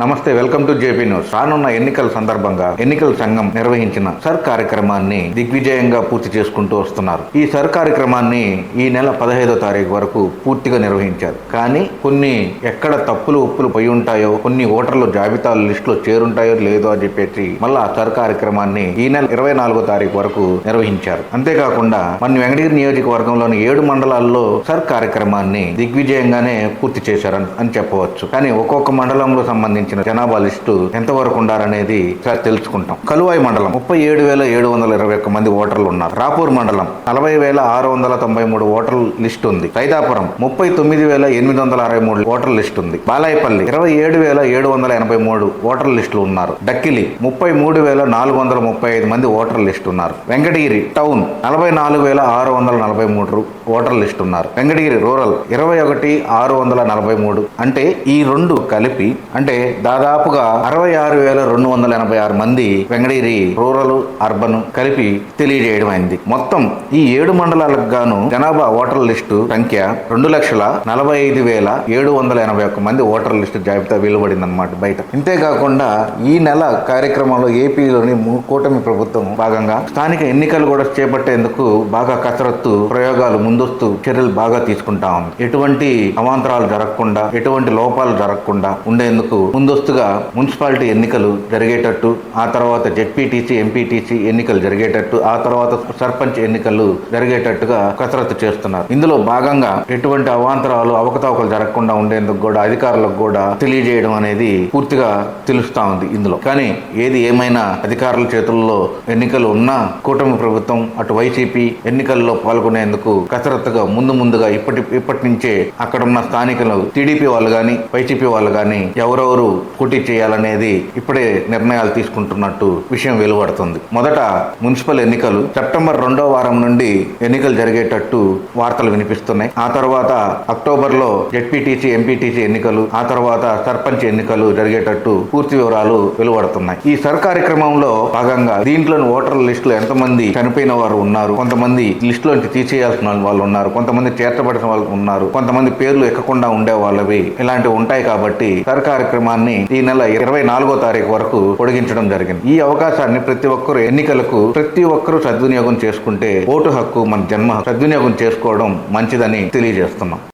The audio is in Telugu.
నమస్తే, వెల్కమ్ టు జేపీ న్యూస్. రానున్న ఎన్నికల సందర్భంగా ఎన్నికల సంఘం నిర్వహించిన సర్ కార్యక్రమాన్ని దిగ్విజయంగా పూర్తి చేసుకుంటూ వస్తున్నారు. ఈ సర్ కార్యక్రమాన్ని ఈ నెల 15వ తారీఖు వరకు పూర్తిగా నిర్వహించారు. కానీ కొన్ని ఎక్కడ తప్పులు ఉప్పులు పోయి ఉంటాయో, కొన్ని ఓటర్ల జాబితాల లిస్టులో చేరుంటాయో లేదో అని చెప్పేసి మళ్ళా సర్ కార్యక్రమాన్ని ఈ నెల 24వ తారీఖు వరకు నిర్వహించారు. అంతేకాకుండా మన వెంకటగిరి నియోజకవర్గంలోని 7 మండలాల్లో సర్ కార్యక్రమాన్ని దిగ్విజయంగానే పూర్తి చేశారని చెప్పవచ్చు. కానీ ఒక్కొక్క మండలంలో సంబంధించి జనాభా లిస్టు ఎంతవరకు ఉండారనేది తెలుసుకుంటాం. కలువాయి మండలం 37,721 మంది ఓటర్లు ఉన్నారు. రాపూర్ మండలం 40,693 ఓటర్ల లిస్టు ఉంది. సైదాపురం 39,863 ఓటర్ల లిస్టు ఉంది. బాలాయపల్లి 27,783 ఓటర్ల లిస్టులు ఉన్నారు. డక్కిలి 33,435 మంది ఓటర్ల లిస్టు ఉన్నారు. వెంకటగిరి టౌన్ 44,643 ఓటర్ల లిస్టు ఉన్నారు. వెంకటగిరి రూరల్ 21,643. అంటే ఈ రెండు కలిపి అంటే దాదాపుగా 66,286 మంది వెంకటగిరి రూరల్ అర్బన్ కలిపి తెలియజేయడం అయింది. మొత్తం ఈ 7 మండలాలకు గాను జనాభా ఓటర్ల లిస్టు సంఖ్య 2,45,781 మంది ఓటర్ల లిస్టు జాబితా వెలువడిందన్నమాట బయట. ఇంతేకాకుండా ఈ నెల కార్యక్రమంలో ఏపీలోని కూటమి ప్రభుత్వం భాగంగా స్థానిక ఎన్నికలు కూడా చేపట్టేందుకు బాగా కసరత్తు ప్రయోగాలు ముందస్తు చర్యలు బాగా తీసుకుంటా ఉంది. ఎటువంటి అవాంతరాలు జరగకుండా, ఎటువంటి లోపాలు జరగకుండా ఉండేందుకు ముందస్తుగా మున్సిపాలిటీ ఎన్నికలు జరిగేటట్టు, ఆ తర్వాత జెడ్పీటీసీ ఎంపీటీసీ ఎన్నికలు జరిగేటట్టు, ఆ తర్వాత సర్పంచ్ ఎన్నికలు జరిగేటట్టుగా కసరత్తు చేస్తున్నారు. ఇందులో భాగంగా ఎటువంటి అవాంతరాలు అవకతవకలు జరగకుండా ఉండేందుకు కూడా అధికారులకు కూడా తెలియజేయడం అనేది పూర్తిగా తెలుస్తా ఉంది ఇందులో. కానీ ఏది ఏమైనా అధికారుల చేతుల్లో ఎన్నికలు ఉన్నా కూటమి ప్రభుత్వం అటు వైసీపీ ఎన్నికల్లో పాల్గొనేందుకు కసరత్తుగా ముందుగా ఇప్పటి నుంచే అక్కడ ఉన్న స్థానికులు టీడీపీ వాళ్ళు కానీ వైసీపీ వాళ్ళు కానీ ఎవరెవరు పోటీ చేయాలనేది ఇప్పుడే నిర్ణయాలు తీసుకుంటున్నట్టు విషయం వెలువడుతుంది. మొదట మున్సిపల్ ఎన్నికలు సెప్టెంబర్ 2వ వారం నుండి ఎన్నికలు జరిగేటట్టు వార్తలు వినిపిస్తున్నాయి. ఆ తర్వాత అక్టోబర్లో జెడ్పీటీసీ ఎంపీటీసీ ఎన్నికలు, ఆ తర్వాత సర్పంచ్ ఎన్నికలు జరిగేటట్టు పూర్తి వివరాలు వెలువడుతున్నాయి. ఈ సర్ కార్యక్రమంలో భాగంగా దీంట్లోని ఓటర్ల లిస్టులో ఎంతమంది చనిపోయిన వారు ఉన్నారు, కొంతమంది లిస్టులోంచి తీసేయాల్సిన వాళ్ళు ఉన్నారు, కొంతమంది చేర్చబడిన వాళ్ళు ఉన్నారు, కొంతమంది పేర్లు ఎక్కకుండా ఉండే వాళ్ళవి ఇలాంటివి ఉంటాయి. కాబట్టి సర్ కార్యక్రమాన్ని ఈ నెల 24వ తారీఖు వరకు పొడిగించడం జరిగింది. ఈ అవకాశాన్ని ప్రతి ఒక్కరూ సద్వినియోగం చేసుకుంటే ఓటు హక్కు మన జన్మ సద్వినియోగం చేసుకోవడం మంచిదని తెలియజేస్తున్నాం.